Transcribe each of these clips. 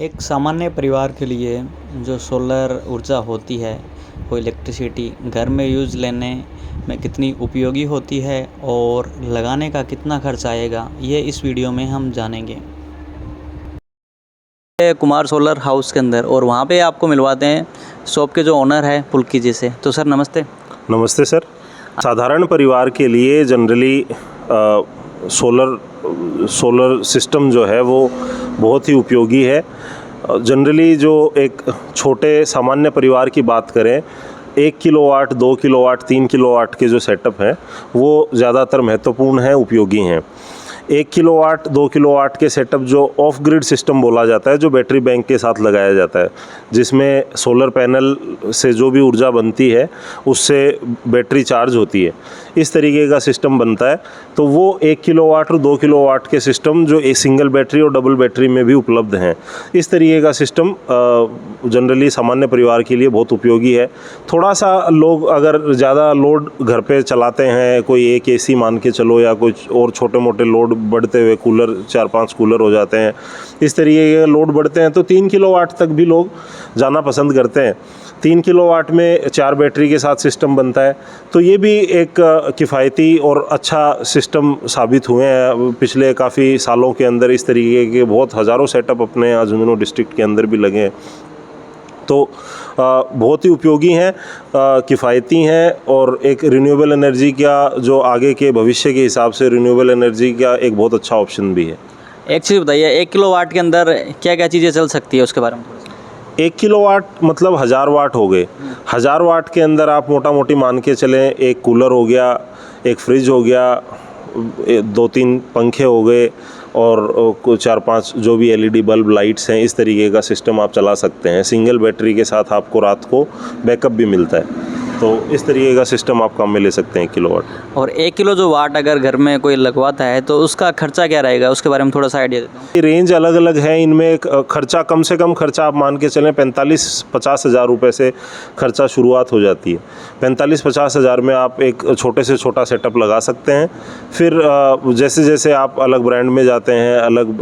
एक सामान्य परिवार के लिए जो सोलर ऊर्जा होती है, वो इलेक्ट्रिसिटी घर में यूज़ लेने में कितनी उपयोगी होती है और लगाने का कितना खर्च आएगा, ये इस वीडियो में हम जानेंगे। कुमार सोलर हाउस के अंदर और वहाँ पे आपको मिलवाते हैं शॉप के जो ओनर है पुलकी जी से। तो सर नमस्ते। नमस्ते सर। साधारण परिवार के लिए जनरली सोलर सिस्टम जो है वो बहुत ही उपयोगी है। जनरली जो एक छोटे सामान्य परिवार की बात करें, 1 किलोवाट, 2 किलोवाट, 3 किलोवाट के जो सेटअप हैं वो ज़्यादातर महत्वपूर्ण हैं, उपयोगी हैं। 1 किलोवाट, 2 किलोवाट के सेटअप जो ऑफ ग्रिड सिस्टम बोला जाता है, जो बैटरी बैंक के साथ लगाया जाता है, जिसमें सोलर पैनल से जो भी ऊर्जा बनती है उससे बैटरी चार्ज होती है, इस तरीके का सिस्टम बनता है। तो वो 1 किलोवाट और 2 किलोवाट के सिस्टम जो एक सिंगल बैटरी और डबल बैटरी में भी उपलब्ध हैं, इस तरीके का सिस्टम जनरली सामान्य परिवार के लिए बहुत उपयोगी है। थोड़ा सा लोग अगर ज़्यादा लोड घर पे चलाते हैं, कोई एक एसी मान के चलो या कुछ और छोटे मोटे लोड बढ़ते हुए कूलर, 4-5 कूलर हो जाते हैं, इस तरीके के लोड बढ़ते हैं तो 3 किलोवाट तक भी लोग जाना पसंद करते हैं। 3 किलोवाट में 4 बैटरी के साथ सिस्टम बनता है, तो ये भी एक किफ़ायती और अच्छा सिस्टम साबित हुए हैं। पिछले काफ़ी सालों के अंदर इस तरीके के बहुत हज़ारों सेटअप अपने झुंझुनू डिस्ट्रिक्ट के अंदर भी लगे हैं। तो बहुत ही उपयोगी हैं, किफ़ायती हैं और एक रिन्यूएबल एनर्जी का जो आगे के भविष्य के हिसाब से रिन्यूएबल एनर्जी का एक बहुत अच्छा ऑप्शन भी है। एक चीज़ बताइए, 1 किलोवाट के अंदर क्या क्या चीज़ें चल सकती है, उसके बारे में थोड़ा सा। 1 किलोवाट मतलब 1000 वाट हो गए। 1000 वाट के अंदर आप मोटा मोटी मान के चलें, एक कूलर हो गया, एक फ्रिज हो गया, 2-3 पंखे हो गए और 4-5 जो भी एलईडी बल्ब लाइट्स हैं, इस तरीके का सिस्टम आप चला सकते हैं। सिंगल बैटरी के साथ आपको रात को बैकअप भी मिलता है, तो इस तरीके का सिस्टम आप काम में ले सकते हैं 1 किलोवाट। और 1 किलो जो वाट अगर घर में कोई लगवाता है तो उसका खर्चा क्या रहेगा, उसके बारे में थोड़ा सा आइडिया देता हूँ। रेंज अलग अलग है इनमें। खर्चा कम से कम खर्चा आप मान के चलें 45-50 हज़ार रुपये से खर्चा शुरुआत हो जाती है। 45-50 हज़ार में आप एक छोटे से छोटा सेटअप लगा सकते हैं। फिर जैसे जैसे आप अलग ब्रांड में जाते हैं, अलग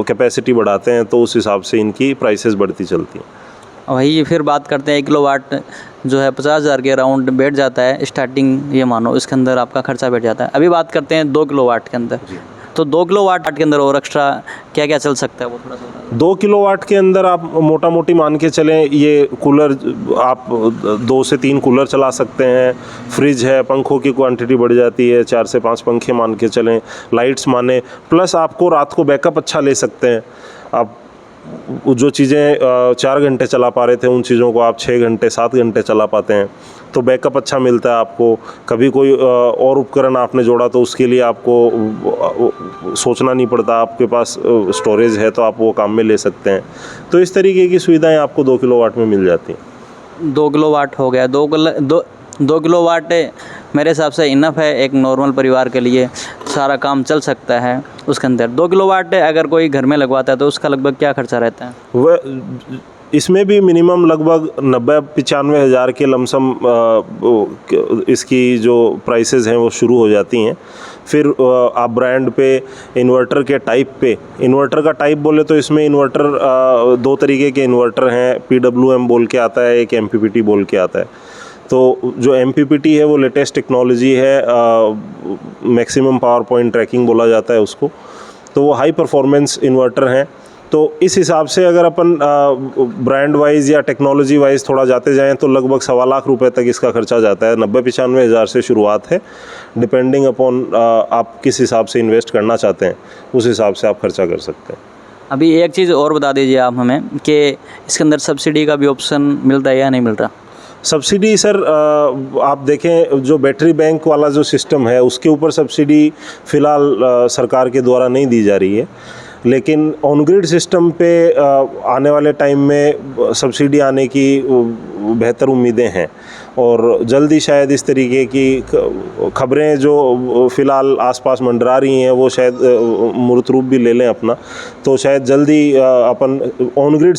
कैपेसिटी बढ़ाते हैं, तो उस हिसाब से इनकी प्राइसेस बढ़ती चलती हैं। वही फिर बात करते हैं, 1 किलोवाट जो है 50,000 के अराउंड बैठ जाता है स्टार्टिंग, ये मानो इसके अंदर आपका खर्चा बैठ जाता है। अभी बात करते हैं 2 किलोवाट के अंदर, तो 2 किलोवाट के अंदर और एक्स्ट्रा क्या क्या चल सकता है वो थोड़ा सा। 2 किलोवाट के अंदर आप मोटा मोटी मान के चलें, ये कूलर आप 2 से 3 कूलर चला सकते हैं। फ्रिज है, पंखों की क्वांटिटी बढ़ जाती है, 4 से 5 पंखे मान के चलें, लाइट्स माने, प्लस आपको रात को बैकअप अच्छा ले सकते हैं। आप जो चीज़ें 4 घंटे चला पा रहे थे, उन चीज़ों को आप 6 घंटे 7 घंटे चला पाते हैं, तो बैकअप अच्छा मिलता है आपको। कभी कोई और उपकरण आपने जोड़ा तो उसके लिए आपको सोचना नहीं पड़ता, आपके पास स्टोरेज है तो आप वो काम में ले सकते हैं। तो इस तरीके की सुविधाएं आपको 2 किलोवाट में मिल जाती हैं। 2 किलोवाट हो गया, 2 किलोवाट मेरे हिसाब से इनफ है, एक नॉर्मल परिवार के लिए सारा काम चल सकता है उसके अंदर। 2 किलोवाट अगर कोई घर में लगवाता है तो उसका लगभग क्या खर्चा रहता है? वह इसमें भी मिनिमम लगभग 90-95 हज़ार के लमसम इसकी जो प्राइसेस हैं वो शुरू हो जाती हैं। फिर आप ब्रांड पे, इन्वर्टर के टाइप पे, इन्वर्टर का टाइप बोले तो इसमें इन्वर्टर 2 तरीके के इन्वर्टर हैं। PWM बोल के आता है, एक MPPT बोल के आता है। तो जो MPPT है वो लेटेस्ट टेक्नोलॉजी है, मैक्सिमम पावर पॉइंट ट्रैकिंग बोला जाता है उसको। तो वो हाई परफॉर्मेंस इन्वर्टर हैं। तो इस हिसाब से अगर अपन ब्रांड वाइज या टेक्नोलॉजी वाइज थोड़ा जाते जाएं तो लगभग 1.25 लाख रुपए तक इसका खर्चा जाता है। 90-95 हज़ार से शुरुआत है, डिपेंडिंग अपॉन आप किस हिसाब से इन्वेस्ट करना चाहते हैं, उस हिसाब से आप खर्चा कर सकते हैं। अभी एक चीज़ और बता दीजिए आप हमें कि इसके अंदर सब्सिडी का भी ऑप्शन मिलता है या नहीं मिल रहा? सब्सिडी सर, आप देखें जो बैटरी बैंक वाला जो सिस्टम है उसके ऊपर सब्सिडी फ़िलहाल सरकार के द्वारा नहीं दी जा रही है, लेकिन ऑन ग्रिड सिस्टम पे आने वाले टाइम में सब्सिडी आने की बेहतर उम्मीदें हैं और जल्दी शायद इस तरीके की खबरें जो फ़िलहाल आसपास मंडरा रही हैं वो शायद मूर्त रूप भी ले लें अपना, तो शायद जल्दी अपन ऑन ग्रिड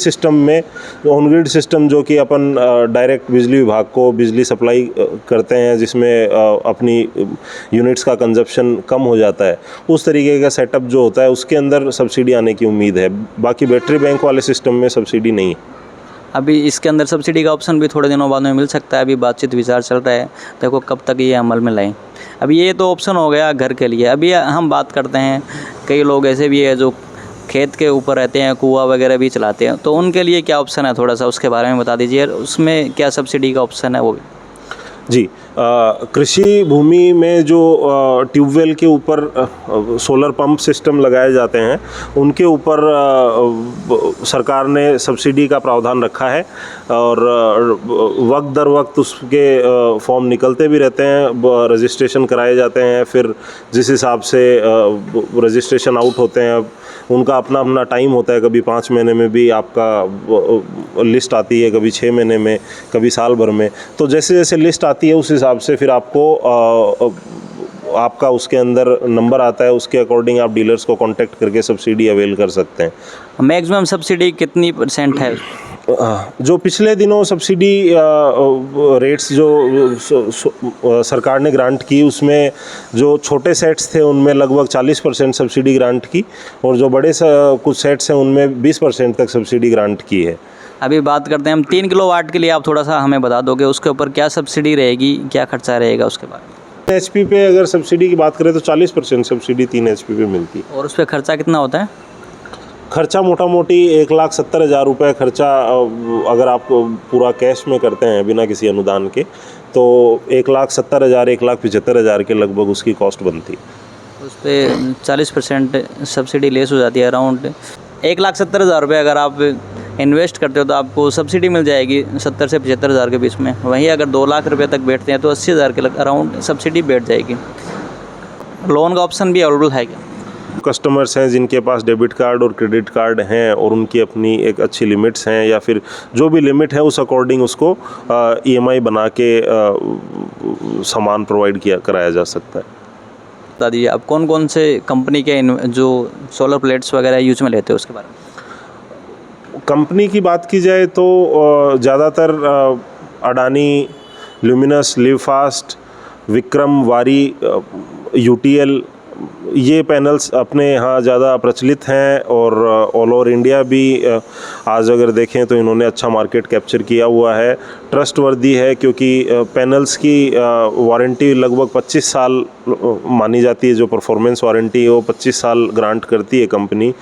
सिस्टम जो कि अपन डायरेक्ट बिजली विभाग को बिजली सप्लाई करते हैं, जिसमें अपनी यूनिट्स का कंजप्शन कम हो जाता है, उस तरीके का सेटअप जो होता है उसके अंदर सब्सिडी आने की उम्मीद है। बाकी बैटरी बैंक वाले सिस्टम में सब्सिडी नहीं है। अभी इसके अंदर सब्सिडी का ऑप्शन भी थोड़े दिनों बाद में मिल सकता है, अभी बातचीत विचार चल रहा है, देखो कब तक ये अमल में लाएं। अभी ये तो ऑप्शन हो गया घर के लिए। अभी हम बात करते हैं, कई लोग ऐसे भी है जो खेत के ऊपर रहते हैं, कुआं वगैरह भी चलाते हैं, तो उनके लिए क्या ऑप्शन है, थोड़ा सा उसके बारे में बता दीजिए, उसमें क्या सब्सिडी का ऑप्शन है वो भी। जी, कृषि भूमि में जो ट्यूबवेल के ऊपर सोलर पंप सिस्टम लगाए जाते हैं उनके ऊपर सरकार ने सब्सिडी का प्रावधान रखा है और वक्त दर वक्त उसके फॉर्म निकलते भी रहते हैं, रजिस्ट्रेशन कराए जाते हैं, फिर जिस हिसाब से रजिस्ट्रेशन आउट होते हैं उनका अपना अपना टाइम होता है। कभी 5 महीने में भी आपका लिस्ट आती है, कभी 6 महीने में, कभी साल भर में। तो जैसे जैसे लिस्ट आती है उस हिसाब से फिर आपको आपका उसके अंदर नंबर आता है, उसके अकॉर्डिंग आप डीलर्स को कांटेक्ट करके सब्सिडी अवेल कर सकते हैं। मैक्सिमम सब्सिडी कितनी % है? जो पिछले दिनों सब्सिडी रेट्स जो सरकार ने ग्रांट की, उसमें जो छोटे सेट्स थे उनमें लगभग 40% सब्सिडी ग्रांट की और जो बड़े कुछ सेट्स हैं उनमें 20% तक सब्सिडी ग्रांट की है। अभी बात करते हैं हम 3 किलोवाट के लिए, आप थोड़ा सा हमें बता दोगे उसके ऊपर क्या सब्सिडी रहेगी, क्या खर्चा रहेगा उसके बारे में। HP पे अगर सब्सिडी की बात करें तो 40% सब्सिडी 3 HP पे मिलती है। और उस पर खर्चा कितना होता है? खर्चा मोटा मोटी 1,70,000 रुपये खर्चा अगर आप पूरा कैश में करते हैं बिना किसी अनुदान के, तो 1,70,000 1,75,000 के लगभग उसकी कॉस्ट बनती है। उस पर 40% सब्सिडी लेस हो जाती है, अराउंड 1,70,000 रुपये अगर आप इन्वेस्ट करते हो तो आपको सब्सिडी मिल जाएगी 70 से 75,000 के बीच में। वहीं अगर 2 लाख रुपये तक बैठते हैं तो 80,000 के अराउंड सब्सिडी बैठ जाएगी। लोन का ऑप्शन भी अवेलेबल है क्या? कस्टमर्स हैं जिनके पास डेबिट कार्ड और क्रेडिट कार्ड हैं और उनकी अपनी एक अच्छी लिमिट्स हैं, या फिर जो भी लिमिट है उस अकॉर्डिंग उसको EMI बना के सामान प्रोवाइड कराया जा सकता है। बता दीजिए आप कौन कौन से कंपनी के जो सोलर प्लेट्स वगैरह यूज में लेते हो उसके बारे में। कंपनी की बात की जाए तो ज़्यादातर अडानी, ल्यूमिनस, लिवफास्ट, विक्रम, वारी, UTL, ये पैनल्स अपने यहाँ ज़्यादा प्रचलित हैं और ऑल ओवर इंडिया भी आज अगर देखें तो इन्होंने अच्छा मार्केट कैप्चर किया हुआ है। ट्रस्टवर्दी है क्योंकि पैनल्स की वारंटी लगभग 25 साल मानी जाती है, जो परफॉर्मेंस वारंटी है वो 25 साल ग्रांट करती है कंपनी।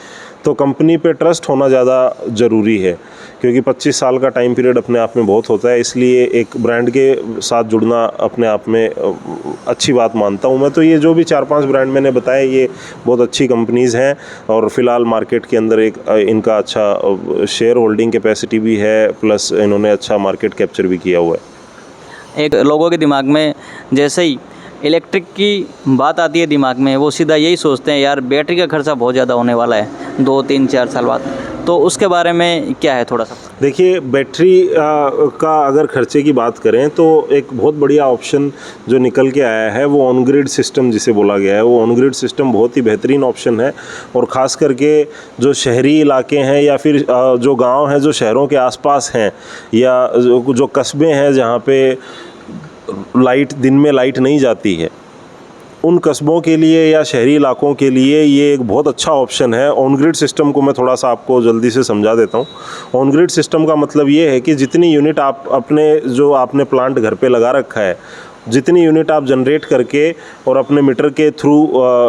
तो कंपनी पे ट्रस्ट होना ज़्यादा ज़रूरी है क्योंकि 25 साल का टाइम पीरियड अपने आप में बहुत होता है, इसलिए एक ब्रांड के साथ जुड़ना अपने आप में अच्छी बात मानता हूँ मैं। तो ये जो भी 4-5 ब्रांड मैंने बताए ये बहुत अच्छी कंपनीज़ हैं और फिलहाल मार्केट के अंदर एक इनका अच्छा शेयर होल्डिंग कैपेसिटी भी है, प्लस इन्होंने अच्छा मार्केट कैप्चर भी किया हुआ है। एक लोगों के दिमाग में जैसे ही इलेक्ट्रिक की बात आती है दिमाग में, वो सीधा यही सोचते हैं यार बैटरी का खर्चा बहुत ज़्यादा होने वाला है 2-3-4 साल बाद, तो उसके बारे में क्या है थोड़ा सा? देखिए, बैटरी का अगर खर्चे की बात करें तो एक बहुत बढ़िया ऑप्शन जो निकल के आया है वो ऑन ग्रिड सिस्टम जिसे बोला गया है। वो ऑन ग्रिड सिस्टम बहुत ही बेहतरीन ऑप्शन है और ख़ास करके जो शहरी इलाके हैं या फिर जो गांव हैं जो शहरों के आसपास हैं या जो कस्बे हैं जहां पे दिन में लाइट नहीं जाती है, उन कस्बों के लिए या शहरी इलाकों के लिए ये एक बहुत अच्छा ऑप्शन है। ऑन ग्रिड सिस्टम को मैं थोड़ा सा आपको जल्दी से समझा देता हूँ। ऑन ग्रिड सिस्टम का मतलब ये है कि जितनी यूनिट आप आपने प्लांट घर पे लगा रखा है, जितनी यूनिट आप जनरेट करके और अपने मीटर के थ्रू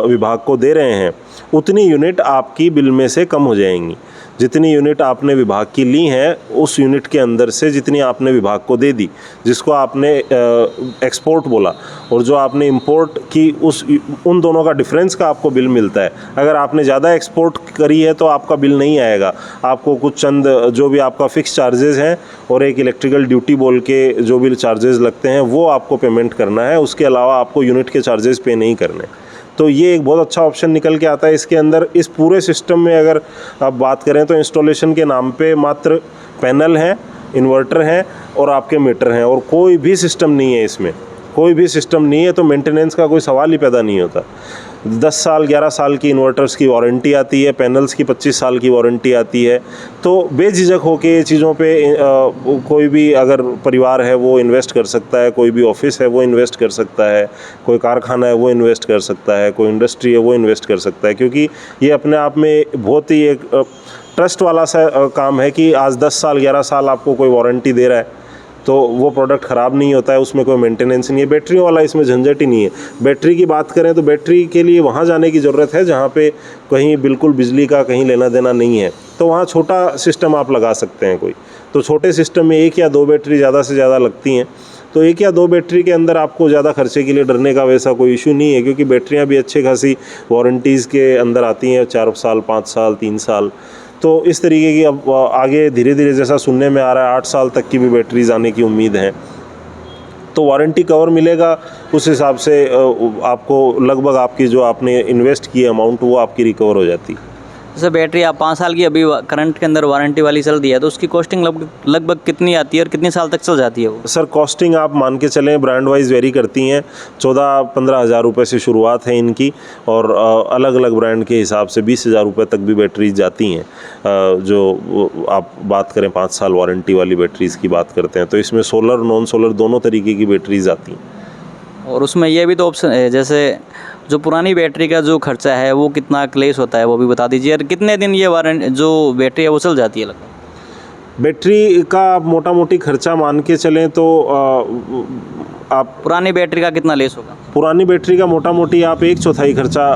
विभाग को दे रहे हैं, उतनी यूनिट आपकी बिल में से कम हो जाएंगी। जितनी यूनिट आपने विभाग की ली हैं उस यूनिट के अंदर से जितनी आपने विभाग को दे दी, जिसको आपने एक्सपोर्ट बोला, और जो आपने इंपोर्ट की उन दोनों का डिफरेंस का आपको बिल मिलता है। अगर आपने ज़्यादा एक्सपोर्ट करी है तो आपका बिल नहीं आएगा, आपको कुछ चंद जो भी आपका फिक्स चार्जेस हैं और एक इलेक्ट्रिकल ड्यूटी बोल के जो भी चार्जेस लगते हैं वो आपको पेमेंट करना है। उसके अलावा आपको यूनिट के चार्जेस पे नहीं करने। तो ये एक बहुत अच्छा ऑप्शन निकल के आता है इसके अंदर। इस पूरे सिस्टम में अगर आप बात करें तो इंस्टॉलेशन के नाम पे मात्र पैनल हैं इन्वर्टर है और आपके मीटर हैं, और कोई भी सिस्टम नहीं है इसमें, कोई भी सिस्टम नहीं है, तो मेंटेनेंस का कोई सवाल ही पैदा नहीं होता। 10 साल 11 साल की इन्वर्टर्स की वारंटी आती है, पैनल्स की 25 साल की वारंटी आती है। तो बेझिझक होके ये चीज़ों पे कोई भी अगर परिवार है वो इन्वेस्ट कर सकता है, कोई भी ऑफिस है वो इन्वेस्ट कर सकता है, कोई कारखाना है वो इन्वेस्ट कर सकता है, कोई इंडस्ट्री है वो इन्वेस्ट कर सकता है, क्योंकि ये अपने आप में बहुत ही एक ट्रस्ट वाला सा काम है कि आज 10 साल 11 साल आपको कोई वारंटी दे रहा है तो वो प्रोडक्ट ख़राब नहीं होता है, उसमें कोई मेंटेनेंस नहीं है। बैटरियों वाला इसमें झंझट ही नहीं है। बैटरी की बात करें तो बैटरी के लिए वहाँ जाने की ज़रूरत है जहाँ पे कहीं बिल्कुल बिजली का कहीं लेना देना नहीं है, तो वहाँ छोटा सिस्टम आप लगा सकते हैं कोई। तो छोटे सिस्टम में 1 या 2 बैटरी ज़्यादा से ज़्यादा लगती हैं, तो 1 या 2 बैटरी के अंदर आपको ज़्यादा खर्चे के लिए डरने का वैसा कोई इशू नहीं है, क्योंकि बैटरियाँ भी अच्छी खासी वारंटीज़ के अंदर आती हैं, 4 साल 5 साल 3 साल। तो इस तरीके की अब आगे धीरे धीरे जैसा सुनने में आ रहा है 8 साल तक की भी बैटरीज आने की उम्मीद है, तो वारंटी कवर मिलेगा। उस हिसाब से आपको लगभग आपकी जो आपने इन्वेस्ट की अमाउंट वो आपकी रिकवर हो जाती है। जैसे बैटरी आप 5 साल की अभी करंट के अंदर वारंटी वाली चल दी है, तो उसकी कॉस्टिंग लगभग कितनी आती है और कितने साल तक चल जाती है वो? सर कॉस्टिंग आप मान के चलें ब्रांड वाइज वेरी करती हैं, 14-15 हज़ार रुपये से शुरुआत है इनकी, और अलग अलग ब्रांड के हिसाब से 20 हज़ार रुपये तक भी बैटरीज जाती हैं। जो आप बात करें 5 साल वारंटी वाली बैटरीज़ की बात करते हैं, तो इसमें सोलर नॉन सोलर दोनों तरीके की बैटरीज आती हैं। और उसमें ये भी तो ऑप्शन है, जैसे जो पुरानी बैटरी का जो खर्चा है वो कितना क्लेश होता है वो भी बता दीजिए, और कितने दिन ये वारंटी जो बैटरी है वो चल जाती है लगभग? बैटरी का आप मोटा मोटी खर्चा मान के चलें तो आप पुरानी बैटरी का कितना लेस होगा? पुरानी बैटरी का मोटा मोटी आप 1/4 खर्चा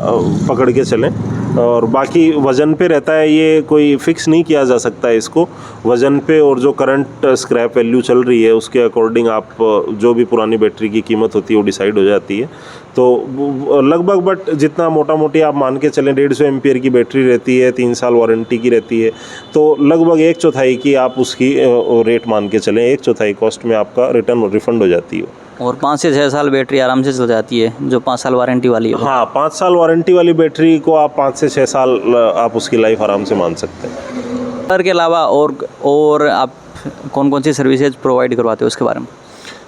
पकड़ के चलें, और बाकी वज़न पे रहता है, ये कोई फिक्स नहीं किया जा सकता है इसको। वज़न पे और जो करंट स्क्रैप वैल्यू चल रही है उसके अकॉर्डिंग आप जो भी पुरानी बैटरी की कीमत होती है वो डिसाइड हो जाती है। तो लगभग बट जितना मोटा मोटी आप मान के चलें 150 एम्पियर की बैटरी रहती है, 3 साल वारंटी की रहती है, तो लगभग 1/4 की आप उसकी रेट मान के चलें, 1/4 कॉस्ट में आपका रिटर्न रिफ़ंड हो जाती है। और 5 से 6 साल बैटरी आराम से चल जाती है जो 5 साल वारंटी वाली है? हाँ, 5 साल वारंटी वाली बैटरी को आप 5 से 6 साल आप उसकी लाइफ आराम से मान सकते हैं। सोलर के अलावा और आप कौन कौन सी सर्विसेज प्रोवाइड करवाते हो उसके बारे में?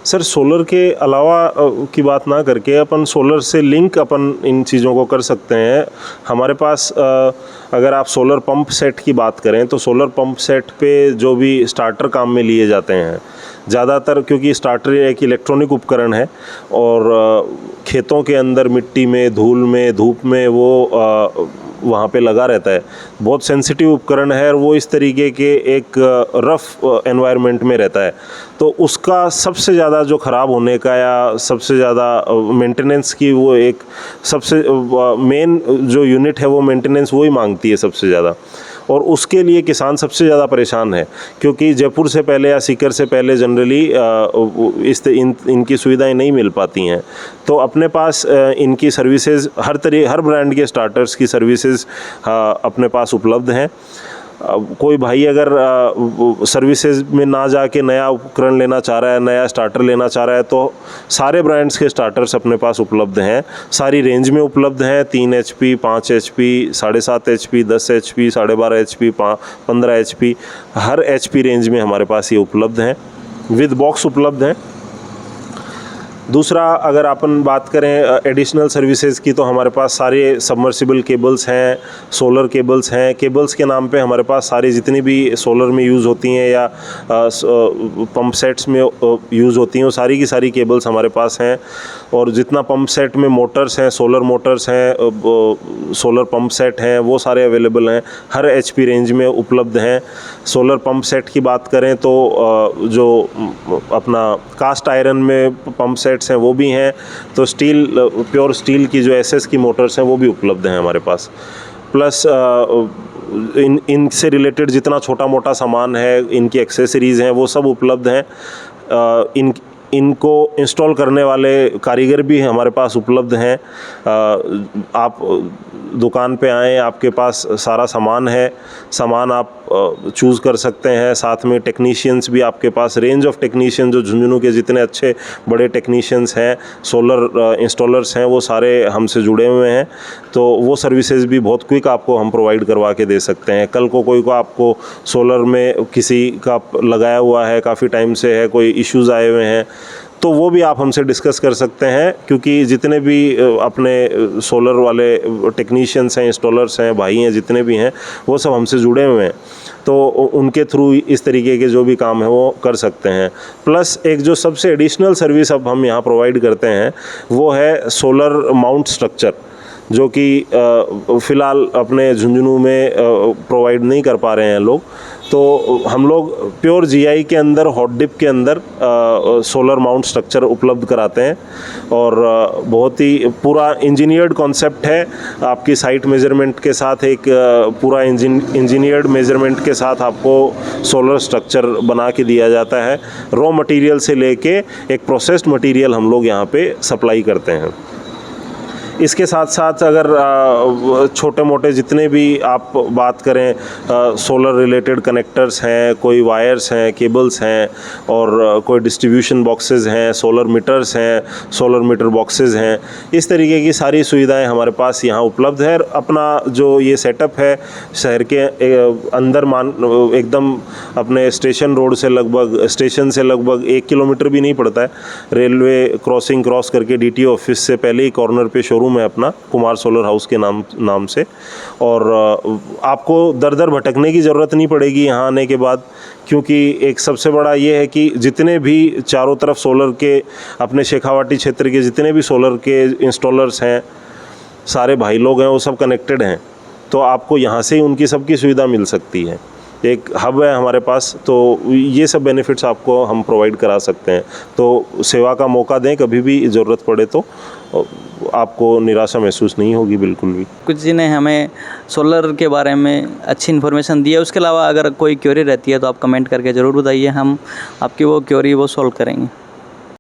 सर सोलर के अलावा की बात ना करके अपन सोलर से लिंक अपन इन चीज़ों को कर सकते हैं। हमारे पास अगर आप सोलर पंप सेट की बात करें तो सोलर पंप सेट पे जो भी स्टार्टर काम में लिए जाते हैं ज़्यादातर, क्योंकि स्टार्टर एक इलेक्ट्रॉनिक उपकरण है और खेतों के अंदर मिट्टी में, धूल में, धूप में वो वहाँ पे लगा रहता है, बहुत सेंसिटिव उपकरण है और वो इस तरीके के एक रफ एनवायरनमेंट में रहता है, तो उसका सबसे ज़्यादा जो ख़राब होने का या सबसे ज़्यादा मेंटेनेंस की वो एक सबसे मेन जो यूनिट है वो मेंटेनेंस वही मांगती है सबसे ज़्यादा, और उसके लिए किसान सबसे ज़्यादा परेशान है, क्योंकि जयपुर से पहले या सीकर से पहले जनरली इनकी सुविधाएं नहीं मिल पाती हैं। तो अपने पास इनकी सर्विसेज हर ब्रांड के स्टार्टर्स की सर्विसेज अपने पास उपलब्ध हैं। कोई भाई अगर सर्विसेज में ना जाके नया उपकरण लेना चाह रहा है, नया स्टार्टर लेना चाह रहा है, तो सारे ब्रांड्स के स्टार्टर्स अपने पास उपलब्ध हैं, सारी रेंज में उपलब्ध हैं। 3 HP, 5 HP, 7.5 HP, 10 HP, 12.5 HP, 15 HP, हर HP रेंज में हमारे पास ये उपलब्ध हैं, विद बॉक्स उपलब्ध हैं। दूसरा अगर अपन बात करें एडिशनल सर्विसेज की, तो हमारे पास सारे सबमर्सिबल केबल्स हैं, सोलर केबल्स हैं। केबल्स के नाम पे हमारे पास सारी जितनी भी सोलर में यूज़ होती हैं या पंप सेट्स में यूज़ होती हैं वो सारी की सारी केबल्स हमारे पास हैं, और जितना पंप सेट में मोटर्स हैं, सोलर मोटर्स हैं, सोलर पंप सेट हैं, वो सारे अवेलेबल हैं, हर HP रेंज में उपलब्ध हैं। सोलर पंप सेट की बात करें तो जो अपना कास्ट आयरन में पंप सेट्स हैं वो भी हैं, तो स्टील प्योर स्टील की जो SS की मोटर्स हैं वो भी उपलब्ध हैं हमारे पास। प्लस इनसे रिलेटेड जितना छोटा मोटा सामान है, इनकी एक्सेसरीज़ हैं वो सब उपलब्ध हैं। इनको इंस्टॉल करने वाले कारीगर भी हमारे पास उपलब्ध हैं। आप दुकान पे आएँ, आपके पास सारा सामान है, सामान आप चूज़ कर सकते हैं। साथ में टेक्नीशियंस भी आपके पास, रेंज ऑफ टेक्नीशियन जो झुंझुनू के जितने अच्छे बड़े टेक्नीशियंस हैं, सोलर इंस्टॉलर्स हैं, वो सारे हमसे जुड़े हुए हैं। तो वो सर्विसेज भी बहुत क्विक आपको हम प्रोवाइड करवा के दे सकते हैं। कल को कोई को आपको सोलर में किसी का लगाया हुआ है, काफ़ी टाइम से है, कोई इश्यूज़ आए हुए हैं, तो वो भी आप हमसे डिस्कस कर सकते हैं, क्योंकि जितने भी अपने सोलर वाले टेक्नीशियंस हैं, इंस्टॉलर्स हैं, भाई हैं, जितने भी हैं, वो सब हमसे जुड़े हुए हैं। तो उनके थ्रू इस तरीके के जो भी काम है वो कर सकते हैं। प्लस एक जो सबसे एडिशनल सर्विस अब हम यहाँ प्रोवाइड करते हैं वो है सोलर माउंट स्ट्रक्चर, जो कि फ़िलहाल अपने झुंझुनू में प्रोवाइड नहीं कर पा रहे हैं लोग। तो हम लोग प्योर जीआई के अंदर, हॉट डिप के अंदर सोलर माउंट स्ट्रक्चर उपलब्ध कराते हैं, और बहुत ही पूरा इंजीनियर्ड कॉन्सेप्ट है। आपकी साइट मेजरमेंट के साथ एक पूरा इंजीनियर्ड मेजरमेंट के साथ आपको सोलर स्ट्रक्चर बना के दिया जाता है। रॉ मटेरियल से लेके एक प्रोसेस्ड मटेरियल हम लोग यहाँ पे सप्लाई करते हैं। इसके साथ साथ अगर छोटे मोटे जितने भी आप बात करें, सोलर रिलेटेड कनेक्टर्स हैं, कोई वायर्स हैं, केबल्स हैं, और कोई डिस्ट्रीब्यूशन बॉक्सेस हैं, सोलर मीटर्स हैं, सोलर मीटर बॉक्सेस हैं, इस तरीके की सारी सुविधाएं हमारे पास यहाँ उपलब्ध है। अपना जो ये सेटअप है शहर के अंदर एकदम अपने स्टेशन रोड से स्टेशन से लगभग 1 किलोमीटर भी नहीं पड़ता है। रेलवे क्रॉसिंग क्रॉस करके डीटीओ ऑफिस से पहले ही कॉर्नर पे शोरूम है अपना, कुमार सोलर हाउस के नाम से। और आपको दर दर भटकने की ज़रूरत नहीं पड़ेगी यहाँ आने के बाद, क्योंकि एक सबसे बड़ा ये है कि जितने भी चारों तरफ सोलर के, अपने शेखावाटी क्षेत्र के जितने भी सोलर के इंस्टॉलर्स हैं, सारे भाई लोग हैं, वो सब कनेक्टेड हैं। तो आपको यहाँ से ही उनकी सबकी सुविधा मिल सकती है। एक हब है हमारे पास, तो ये सब बेनिफिट्स आपको हम प्रोवाइड करा सकते हैं। तो सेवा का मौका दें, कभी भी ज़रूरत पड़े तो आपको निराशा महसूस नहीं होगी बिल्कुल भी। कुछ जी ने हमें सोलर के बारे में अच्छी इन्फॉर्मेशन दी है। उसके अलावा अगर कोई क्वेरी रहती है तो आप कमेंट करके ज़रूर बताइए, हम आपकी वो क्वेरी वो सॉल्व करेंगे।